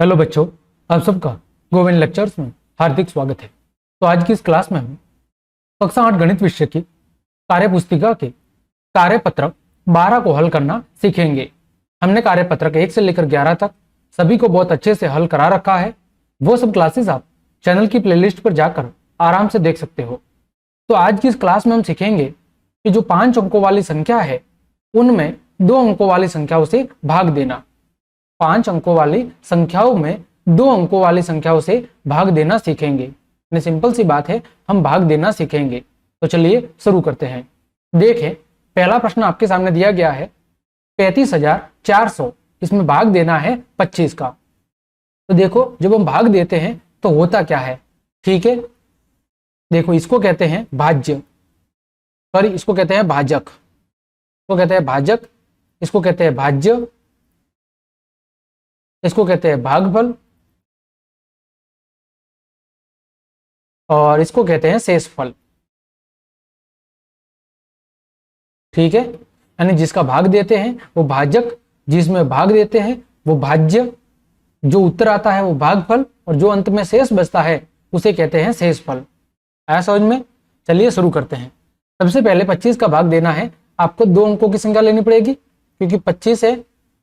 Hello बच्चों, आप सबका गोविंद लेक्चर्स में हार्दिक स्वागत है। तो आज की इस क्लास में हम कक्षा 8 गणित विषय की कार्यपुस्तिका के कार्यपत्रक 12 को हल करना सीखेंगे। हमने कार्यपत्रक 1 से लेकर 11 तक सभी को बहुत अच्छे से हल करा रखा है। वो सब क्लासेस आप चैनल की प्लेलिस्ट पर जाकर आराम से देख सकते हो। तो आज की इस क्लास में हम सीखेंगे कि जो 5 अंकों वाली संख्या है उनमें 2 अंकों वाली संख्याओं से भाग देना। 5 अंकों वाली संख्याओं में 2 अंकों वाली संख्याओं से भाग देना सीखेंगे। सिंपल सी बात है, हम भाग देना सीखेंगे। तो चलिए शुरू करते हैं। देखें, पहला प्रश्न आपके सामने दिया गया है 35,400, इसमें भाग देना है 25 का। तो देखो, जब हम भाग देते हैं तो होता क्या है, ठीक है। देखो, इसको कहते हैं भाज्य, सॉरी इसको कहते हैं भाजक, इसको कहते हैं भाजक, इसको कहते हैं भाज्य, इसको कहते हैं भागफल और इसको कहते हैं शेषफल। ठीक है, यानी जिसका भाग देते हैं वो भाजक, जिसमें भाग देते हैं वो भाज्य, जो उत्तर आता है वो भागफल और जो अंत में शेष बचता है उसे कहते हैं शेषफल। आया समझ में? चलिए शुरू करते हैं। सबसे पहले 25 का भाग देना है। आपको 2 अंकों की संख्या लेनी पड़ेगी क्योंकि 25 है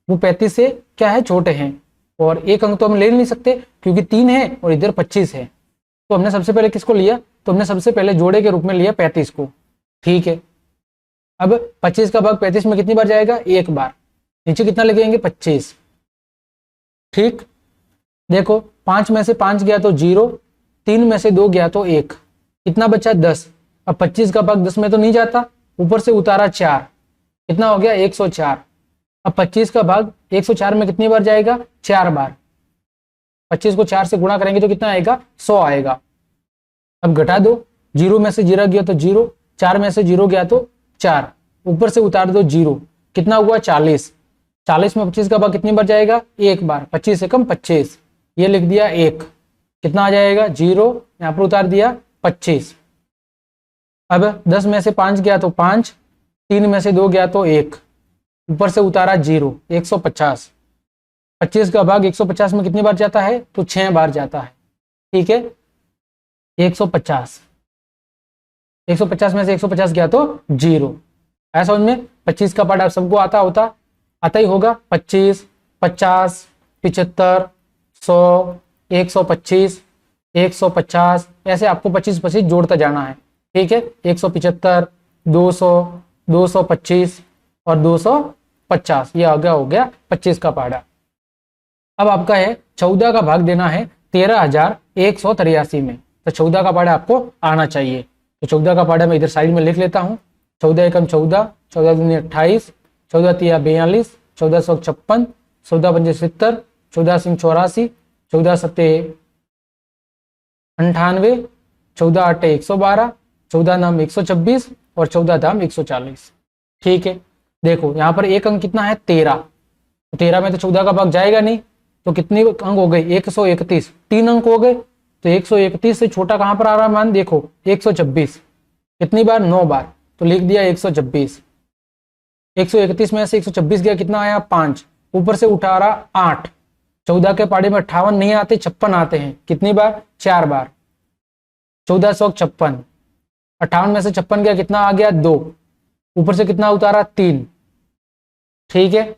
वो 35 से क्या है, छोटे हैं, और 1 अंक तो हम ले नहीं सकते क्योंकि 3 है और इधर 25 है। तो हमने सबसे पहले किसको लिया, तो हमने सबसे पहले जोड़े के रूप में लिया 35 को। ठीक है, अब 25 का भाग 35 में कितनी बार जाएगा, 1 बार। नीचे कितना लिखेंगे, 25। ठीक, देखो 5 में से 5 गया तो 0, 3 में से 2 गया तो 1, कितना बचा, 10। अब 25 का भाग 10 में तो नहीं जाता, ऊपर से उतारा 4, कितना हो गया, 104। अब 25 का भाग 104 में कितनी बार जाएगा, 4 बार। 25 को 4 से गुणा करेंगे तो कितना आएगा, 100 आएगा। अब घटा दो, 0 में से 0 गया तो 0, 4 में से 0 गया तो 4, ऊपर से उतार दो 0, कितना हुआ, 40। 40 में 25 का भाग कितनी बार जाएगा, 1 बार। 25 से कम 25, ये लिख दिया 1, कितना आ जाएगा, 0, यहाँ पर उतार दिया 25। अब 10 में से 5 गया तो 5, 3 में से 2 गया तो 1, ऊपर से उतारा 0, 150। 25 का भाग 150 में कितनी बार जाता है, तो 6 बार जाता है। ठीक है, 150, 150 में से 150 गया तो 0। ऐसा समझ में? 25 का पार्ट आप सबको आता ही होगा। 25, 50, 75, 100, 125, 150, ऐसे आपको 25 जोड़ता जाना है। ठीक है, 175, 200, 225 और 250, ये आगे हो गया 25 का पाड़ा। अब आपका है 14 का भाग देना है 13,183 में। तो 14 का पाड़ा आपको आना चाहिए। तो 14 का पाड़ा मैं इधर साइड में लिख लेता हूँ। 14 एकम 14, 14 दूनी 28, 14 तिया 42, 14 सौ 56, 14 पंजे 70, 14 सिंह 84, 14 सत्ते 98, 14 आटे 112, 14 नाम 126 और 14 दाम 140। ठीक है, देखो यहाँ पर एक अंक कितना है, 13। 13 में तो 14 का भाग जाएगा नहीं, तो कितने अंक हो गए, 131, 3 अंक हो गए। तो 131 से छोटा कहां पर आ रहा है मान, देखो 126, कितनी बार, 9 बार। तो लिख दिया 126। 131 में से 126 गया, कितना आया, 5, ऊपर से उठा रहा 8। 14 के पाड़े में 58 नहीं आते, 56 आते हैं, कितनी बार, 4 बार। 1456, 58 में से 56 गया, कितना आ गया, 2, ऊपर से कितना उतारा, 3। ठीक है,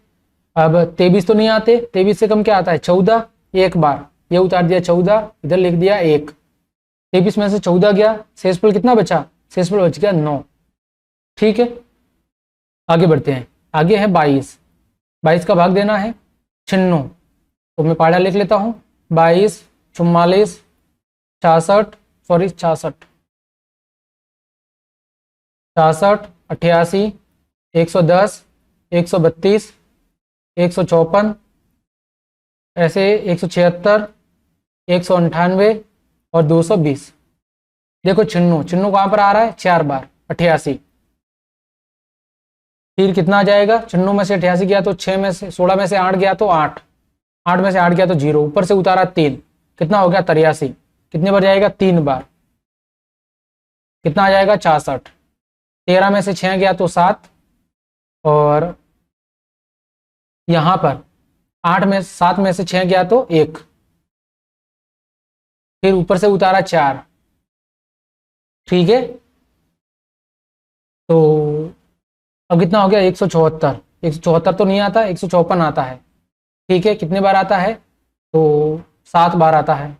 अब 23 तो नहीं आते, 23 से कम क्या आता है, 14, 1 बार, ये उतार दिया 14, इधर लिख दिया 1। 23 में से 14 गया, शेषफल कितना बचा, शेषफल बच गया 9। ठीक है, आगे बढ़ते हैं। आगे है 22। 22 का भाग देना है 96, तो मैं पाड़ा लिख लेता हूं, 22, 44, 66, सॉरी 66, 66, 88, 110, 132, 154, ऐसे 176, 198 और 220। देखो 96 कहां पर आ रहा है, 4 बार, 88। फिर कितना आ जाएगा, 96 में से 88 गया तो 6 में से 16 में से 8 गया तो 8, 8 में से 8 गया तो 0, ऊपर से उतारा 3, कितना हो गया, 83। कितने बार जाएगा, 3 बार, कितना आ जाएगा, 66। 13 में से 6 गया तो 7, और यहां पर 7 में से 6 गया तो 1, फिर ऊपर से उतारा 4। ठीक है, तो अब कितना हो गया 174। 174 तो नहीं आता, 154 आता है। ठीक है, कितने बार आता है तो 7 बार आता है।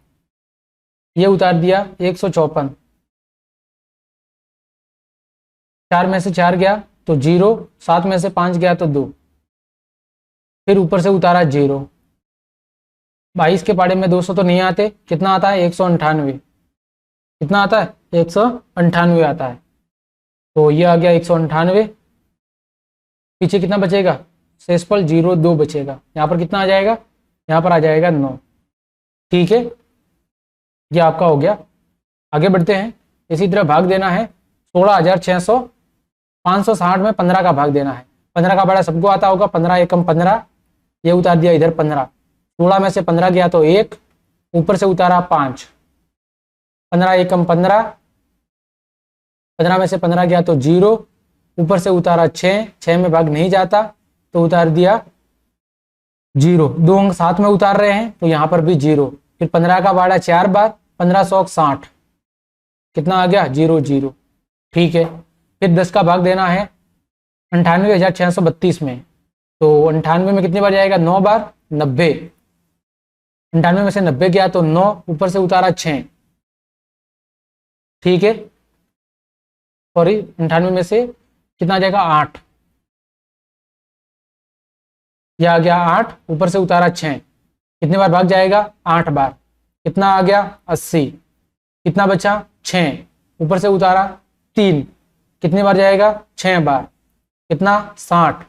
ये उतार दिया 154। 4 में से 4 गया तो 0, 7 में से 5 गया तो 2, फिर ऊपर से उतारा 0। 22 के पाड़े में 200 तो नहीं आते, कितना आता है 198। कितना आता है 198 आता है। तो ये आ गया 198। पीछे कितना बचेगा, शेषफल 0,2 बचेगा। यहाँ पर कितना आ जाएगा, यहाँ पर आ जाएगा 9। ठीक है, ये आपका हो गया। आगे बढ़ते हैं। इसी तरह भाग देना है 16,600, 560 में 15 का भाग देना है। 15 का बड़ा सबको आता होगा, 15 एकम 15, ये उतार दिया इधर 15। 16 में से 15 गया तो 1, ऊपर से उतारा 5। 15 एकम 15, 15 में से 15 गया तो 0, ऊपर से उतारा 6। 6 में भाग नहीं जाता तो उतार दिया 0। 2 अंक साथ में उतार रहे हैं तो यहाँ पर भी 0। फिर 15 का बाड़ा 4 बार, 1560, कितना आ गया 0 0। ठीक है, फिर 10 का भाग देना है 98,632 में। तो 98 में कितनी बार जाएगा, 9 बार, 90। 98 में से 90 गया तो 9, ऊपर से उतारा 6। ठीक है, सॉरी 98 में से कितना आ जाएगा 8, यह आ गया 8, ऊपर से उतारा 6। कितने बार भाग जाएगा 8 बार, कितना आ गया 80। कितना बचा 6, ऊपर से उतारा 3। कितने बार जाएगा 6 बार, कितना 60।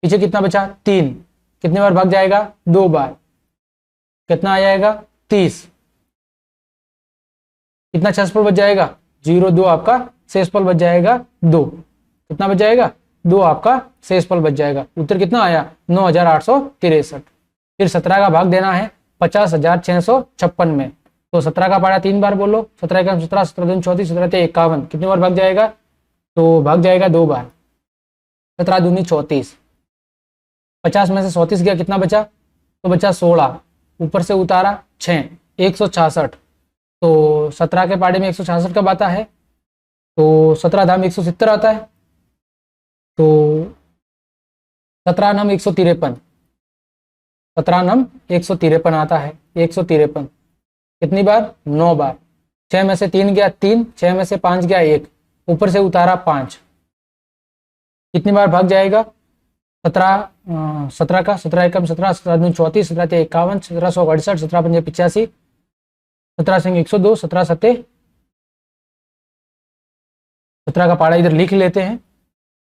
पीछे कितना बचा 3, कितने बार भाग जाएगा 2 बार, कितना आ जाएगा 30। कितना क्षेत्रफल बच जाएगा 0,2 आपका शेषफल बच जाएगा 2। कितना बच जाएगा 2 आपका शेषफल बच जाएगा। उत्तर कितना आया 9,863। फिर 17 का भाग देना है 50,656 में। तो 17 का पारा 3 बार बोलो, 17 का 17, 17 दूनी 34, 17 ते 51। कितने बार भाग जाएगा, तो भाग जाएगा 2 बार, 17 दूनी 34। 50 में से 34 गया, कितना बचा, तो बचा 16, ऊपर से उतारा 6, 166। तो 17 के पाड़े में 166 कब आता है, तो 17 धाम 170 आता है। तो 17 नम 153, 17 नम 153 आता है। 153 कितनी बार, 9 बार। 6 में से 3 गया 3, 6 में से 5 गया 1, ऊपर से उतारा 5। कितनी बार भाग जाएगा 17 का 17 एकम 17, 17 दूनी 34, 17 ते 51, 1768, 17 पंजे 85, 17 सिंह 102, 17 सत्ते 17 का पाड़ा इधर लिख लेते हैं,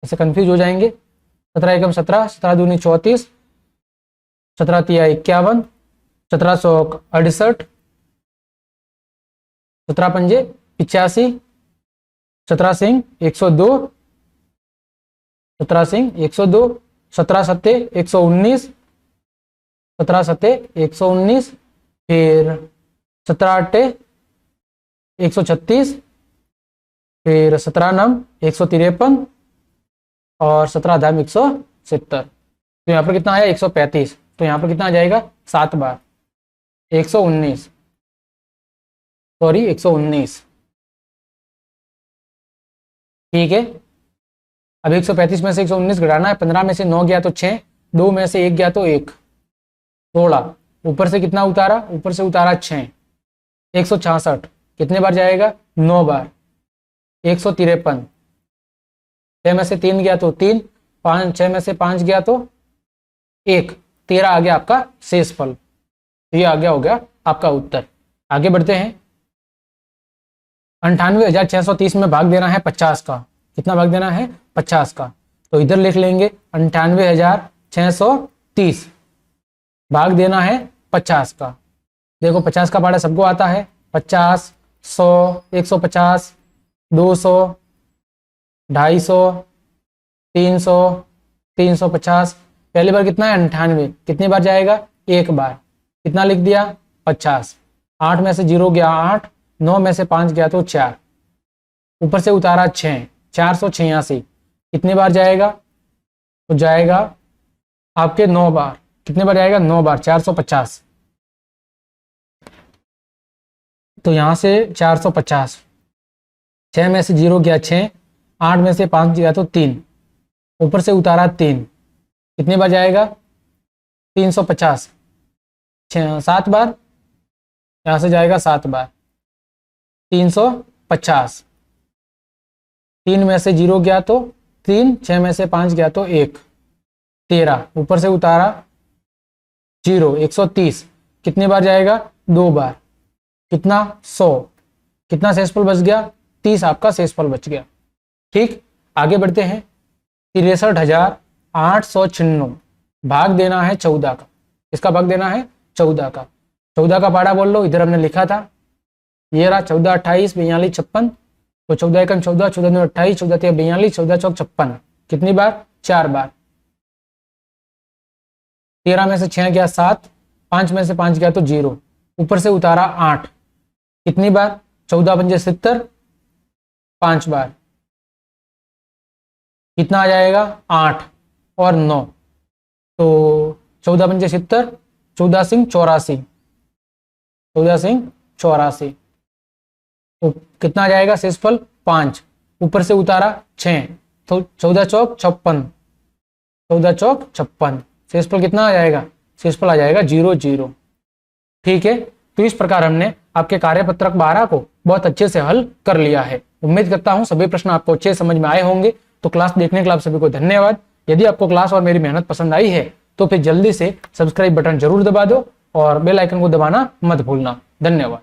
ऐसे कंफ्यूज हो जाएंगे। 17 एकम 17, 17 दूनी 34, 17 तिया 51, 1768, 17 पंजे 85, 17 सिंह 102, 17 सिंह 102, 17 सत्ते 119, 17 सत्ते 119, फिर 17 अट्टे 136, फिर 17 नम 153 और 17 धाम 170। तो यहाँ पर कितना आया 135। तो यहाँ पर कितना आ जाएगा 7 बार, 119, सॉरी 119। ठीक है, अब 135 में से 119 घटाना है। 15 में से 9 गया तो 6, 2 में से 1 गया तो 1, 16, ऊपर से कितना उतारा, ऊपर से उतारा 6, 166। कितने बार जाएगा 9 बार, 153। 6 में से 3 गया तो 3, 5, 6 में से 5 गया तो 1, 13 आ गया आपका शेषफल। तो ये आ गया, हो गया आपका उत्तर। आगे बढ़ते हैं। 98,630 में भाग देना है 50 का। कितना भाग देना है 50 का, तो इधर लिख लेंगे 98,630 भाग देना है 50 का। देखो 50 का पाड़ा सबको आता है, 50, 100, 150, 200, 250, 300, 350। पहली बार कितना है 98, कितनी बार जाएगा 1 बार। कितना लिख दिया 50। 8 में से 0 गया 8, 9 में से 5 गया तो 4, ऊपर से उतारा 6, 486। कितनी बार जाएगा, तो जाएगा आपके 9 बार, कितने बार जाएगा? 9 बार, 450। तो यहां से 450, 6 में से 0 गया 6, 8 में से 5 गया तो 3, ऊपर से उतारा 3, कितने बार जाएगा? 350। 7 बार, यहां से जाएगा 7 बार, 350। 3 में से 0 गया तो 3, 6 में से 5 गया तो 1, 13, ऊपर से उतारा 0, 130, कितने बार जाएगा? 2 बार, कितना? 100, कितना शेषफल बच गया? 30 आपका शेषफल बच गया। ठीक, आगे बढ़ते हैं। 63,896 भाग देना है 14 का। किसका भाग देना है? 14 का। 14 का पाड़ा बोल लो, इधर हमने लिखा था, ये रहा 14, 28, 42, 56। तो 14 एकम 14, 14 दूनी 28, 14 तिया 42, 14 चौक 56, कितनी बार? 4 बार। 13 में से 6 गया 7, 5 में से 5 गया तो 0, ऊपर से उतारा 8, कितनी बार? 14 पंजे 70, 5 बार, कितना आ जाएगा? 8 और 9, तो 14 पंजे 70, 14 सिंह 84, 14 सिंह 84, तो कितना आ जाएगा शेषफल? 5, ऊपर से उतारा 6, तो 14 चौक 56, 14 चौक 56, शेषफल कितना आ जाएगा? शेषफल आ जाएगा 0, 0। ठीक है, तो इस प्रकार हमने आपके कार्यपत्रक 12 को बहुत अच्छे से हल कर लिया है। उम्मीद करता हूं सभी प्रश्न आपको अच्छे समझ में आए होंगे। तो क्लास देखने के लिए आप सभी को धन्यवाद। यदि आपको क्लास और मेरी मेहनत पसंद आई है तो फिर जल्दी से सब्सक्राइब बटन जरूर दबा दो और बेल आइकन को दबाना मत भूलना। धन्यवाद।